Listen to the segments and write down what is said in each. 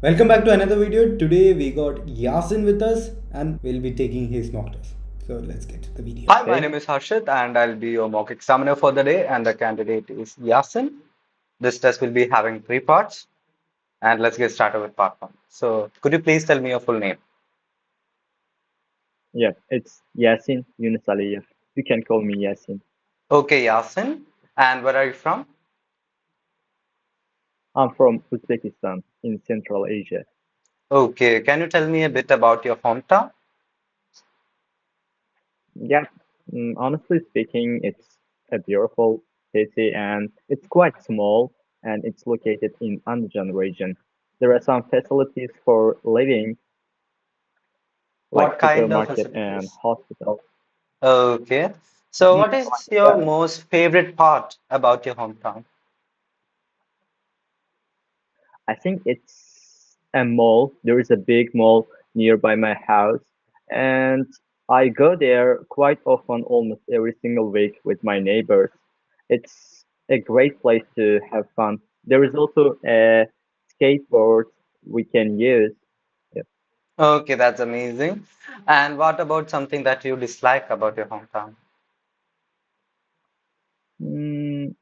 Welcome back to another video. Today we got Yasin with us and we'll be taking his mock test. So let's get to the video. Hi, my Okay. name is Harshit and I'll be your mock examiner for the day and the candidate is Yasin. This test will be having three parts and let's get started with part one. So could you please tell me your full name? Yeah, it's Yasin Yunus Aliyev. You can call me Yasin. Okay, Yasin. And where are you from? I'm from Uzbekistan in Central Asia. Okay, can you tell me a bit about your hometown? Yeah, honestly speaking, it's a beautiful city and it's quite small and it's located in Andijan region. There are some facilities for living like What kind of supermarket and facilities? hospital. Okay. So what is Like, your most favorite part about your hometown? I think it's a mall. There is a big mall nearby my house, and I go there quite often, almost every single week with my neighbors. It's a great place to have fun. There is also a skateboard we can use. Yeah. Okay, that's amazing. And what about something that you dislike about your hometown? Mm,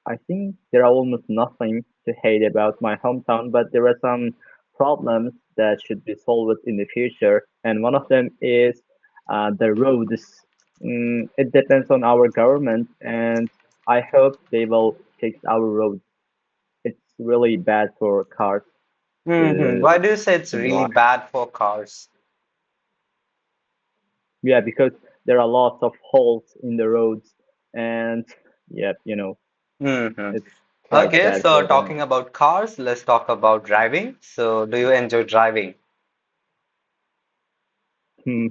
I think there are almost nothing to hate about my hometown, but there are some problems that should be solved in the future. And one of them is the roads. It depends on our government, and I hope they will fix our roads. It's really bad for cars to, Why do you say it's to really drive. bad for cars? Yeah, because there are lots of holes in the roads, and yeah, hmm it's quite Okay, bad so for them. talking about cars, let's talk about driving. So, do you enjoy driving? Hmm.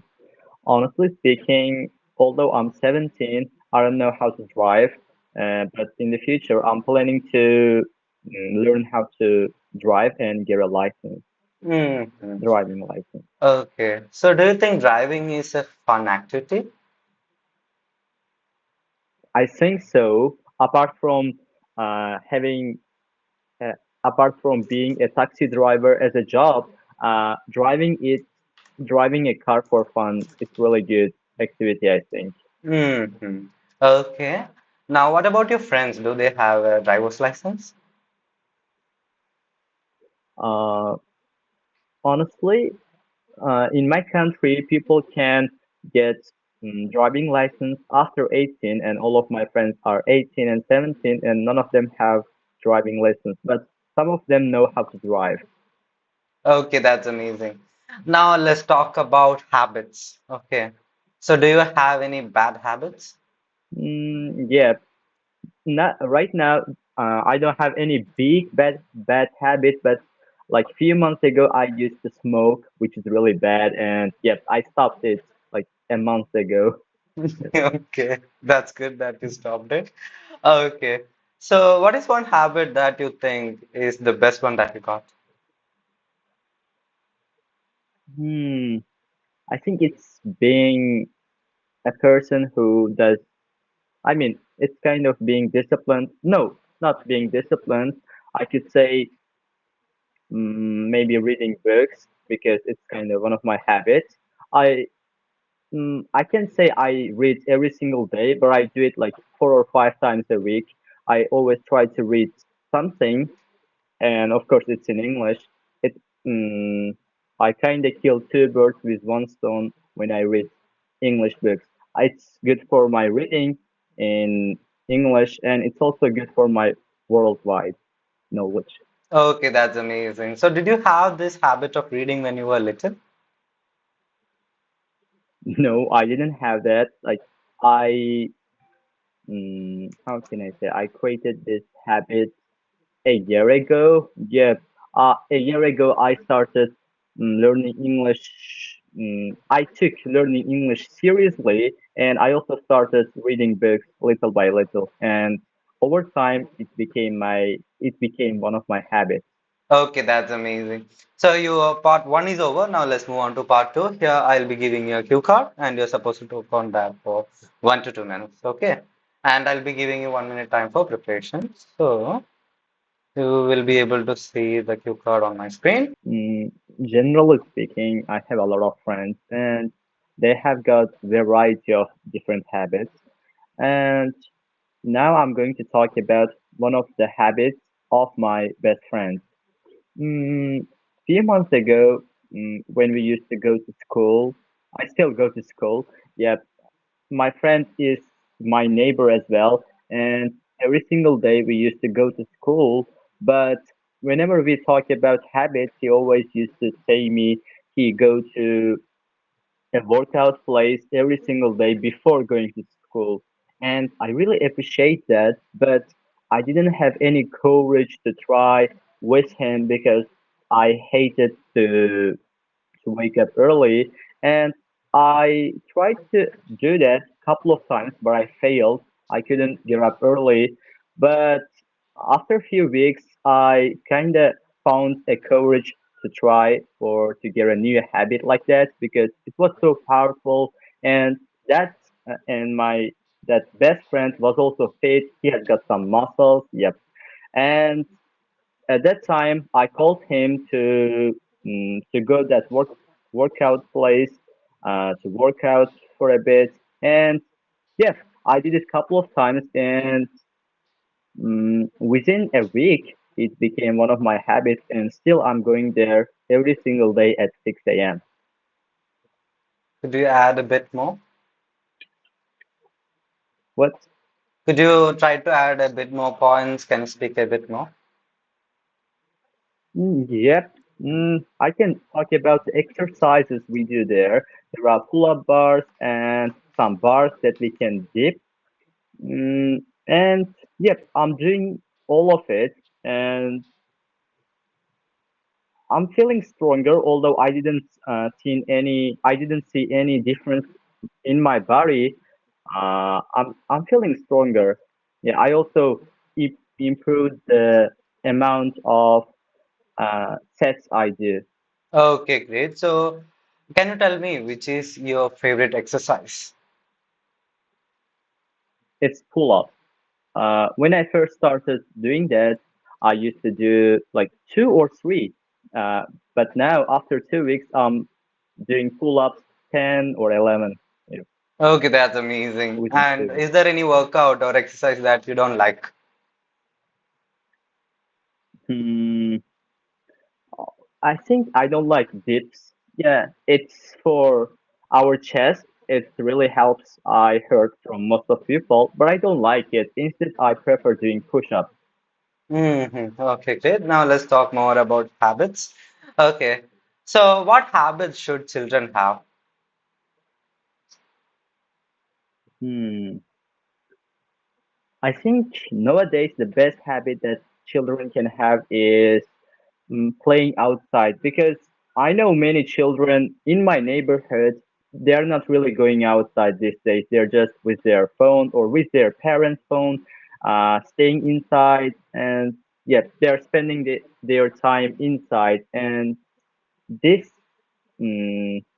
Honestly speaking, although I'm 17, I don't know how to drive. But in the future, I'm planning to learn how to drive and get a license, hmm driving license. Okay, so do you think driving is a fun activity? I think so. Having, uh, apart from being a taxi driver as a job, driving a car for fun, it's really good activity, I think. hmm Okay. Now, what about your friends? Do they have a driver's license? Uh, Honestly, in my country, people can get driving license after 18, and all of my friends are 18 and 17, and none of them have driving license, but some of them know how to drive. Okay, that's amazing. Now, let's talk about habits. Okay, so do you have any bad habits? Yeah, not right now. I don't have any big bad habit, but like few months ago, I used to smoke, which is really bad, and yep, I stopped it like a month ago. Okay, that's good that you stopped it. Okay, so what is one habit that you think is the best one that you got? Hmm, I think it's being a person who does. I mean, it's kind of being disciplined. No, not being disciplined. I could say maybe reading books because it's kind of one of my habits. I I can say I read every single day, but I do it like 4 or 5 times a week. I always try to read something, and of course it's in English. It mm, I kind of kill two birds with one stone when I read English books. It's good for my reading in English, and it's also good for my worldwide knowledge. Okay, that's amazing. So did you have this habit of reading when you were little? No, I didn't have that. Like I, how can I say? I created this habit a year ago. Yeah, a year ago I started learning English. I took learning English seriously, and I also started reading books little by little. And over time, it became one of my habits. Okay, that's amazing. So your part one is over. Now let's move on to part two. Here I'll be giving you a cue card and you're supposed to talk on that for 1 to 2 minutes. Okay. And I'll be giving you 1 minute time for preparation. So You will be able to see the cue card on my screen. Mm, Generally speaking, I have a lot of friends and they have got variety of different habits. And now I'm going to talk about one of the habits of my best friend. Few months ago, when we used to go to school, I still go to school. Yeah, my friend is my neighbor as well, and every single day we used to go to school. But whenever we talk about habits, he always used to say me he go to a workout place every single day before going to school. And I really appreciate that, but I didn't have any courage to try with him because I hated to wake up early. And I tried to do that a couple of times, but I failed. I couldn't get up early. But after a few weeks, I kind of found a courage to try or to get a new habit like that because it was so powerful. And that and my that best friend was also fit. He has got some muscles. Yep. And at that time, I called him to go that workout place to work out for a bit, and yeah, I did it a couple of times, and within a week, it became one of my habits, and still I'm going there every single day at 6 a.m. Could you add a bit more? What? Could you try to add a bit more points? Can you speak a bit more? Yep. I can talk about the exercises we do there. There are pull-up bars and some bars that we can dip. And yep, I'm doing all of it, and I'm feeling stronger. Although I didn't see any difference in my body. I'm feeling stronger. Yeah, I also improved the amount of sets I do. Okay, great. So, can you tell me which is your favorite exercise? It's pull-up. When I first started doing that, I used to do like two or three. Uh, but now, after 2 weeks, I'm doing pull-ups 10 or 11, you know, Okay, that's amazing. within And 2 weeks. is there any workout or exercise that you don't like? Hmm, I think I don't like dips. Yeah, it's for our chest. It really helps. I heard from most of people, but I don't like it. Instead, I prefer doing push-ups. Okay, great. Now let's talk more about habits. Okay, so what habits should children have? Hmm. I think nowadays the best habit that children can have is playing outside because I know many children in my neighborhood, they're not really going outside these days. They're just with their phone or with their parents' phone, staying inside, and yeah, they're spending their time inside. And this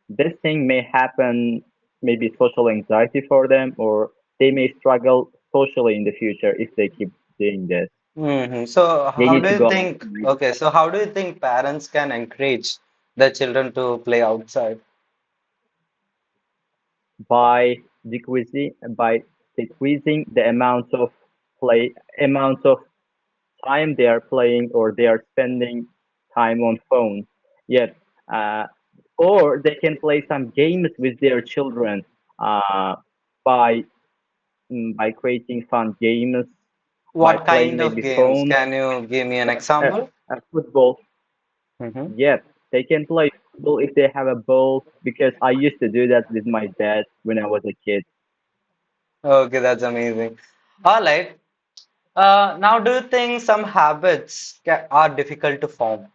this thing may happen, maybe social anxiety for them, or they may struggle socially in the future if they keep doing this. So They how need do to you go think, outside okay, so how do you think parents can encourage their children to play outside? by by decreasing the amount of time they are playing or they are spending time on phone. Yet, uh, or they can play some games with their children uh, by by creating fun games by What playing kind of maybe games? phone Can you give me an uh, example? football. Mm-hmm. Yep, they can play football if they have a ball because I used to do that with my dad when I was a kid. Okay, that's amazing. All right. Now, do you think some habits are difficult to form?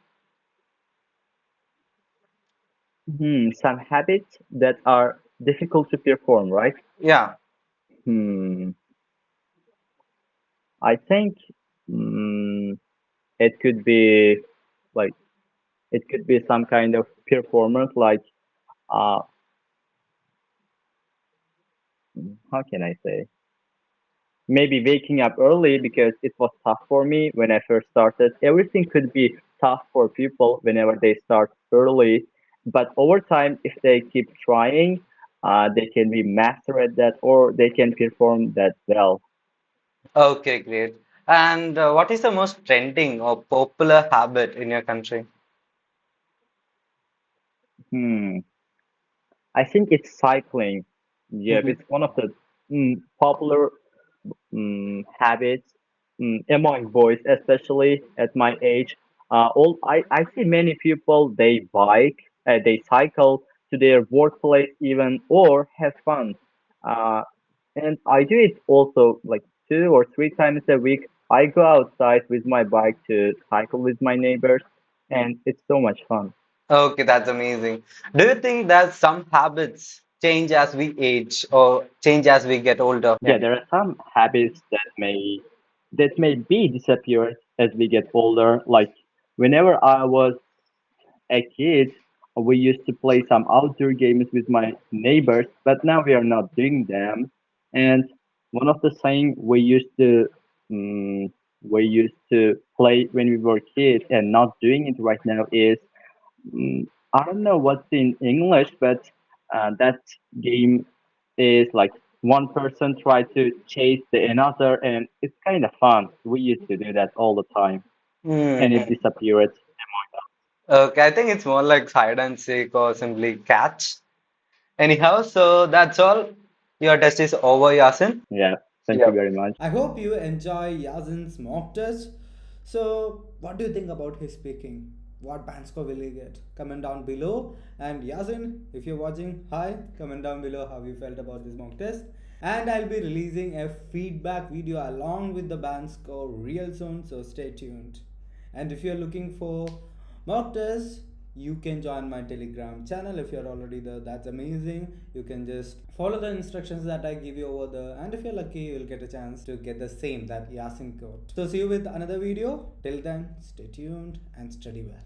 Some habits that are difficult to perform, right? Yeah. Hmm, I think mm, it could be like it could be some kind of performance, like uh, how can I say? maybe waking up early because it was tough for me when I first started. Everything could be tough for people whenever they start early, but over time, if they keep trying, they can be master at that or they can perform that well. Okay, great. And what is the most trending or popular habit in your country? Hmm. I think it's cycling. Yeah, Mhm. it's one of the popular habits among boys, especially at my age. I see many people they cycle to their workplace even or have fun. Uh, and I do it also like 2 or 3 times a week. I go outside with my bike to cycle with my neighbors, and it's so much fun. Okay, that's amazing. Do you think that some habits change as we age or change as we get older? Yeah, there are some habits that may be disappeared as we get older. Like whenever I was a kid, we used to play some outdoor games with my neighbors, but now we are not doing them. And one of the things um, we used to play when we were kids and not doing it right now is I don't know what's in English, but that game is like one person try to chase the another, and it's kind of fun. We used to do that all the time, and it Hmm. disappeared. Okay, I think it's more like hide and seek or simply catch. Anyhow, so that's all. Your test is over, Yasin. Yeah, thank you Yep. very much. I hope you enjoy Yazin's mock test. So, what do you think about his speaking? What band score will he get? Comment down below. And Yazin, if you're watching, hi, comment down below how you felt about this mock test. And I'll be releasing a feedback video along with the band score real soon, so stay tuned. And if you're looking for mock tests, you can join my Telegram channel. If you're already there, that's amazing. You can just follow the instructions that I give you over there, and if you're lucky, you'll get a chance to get the same that Yasin got. So see you with another video. Till then, stay tuned and study well.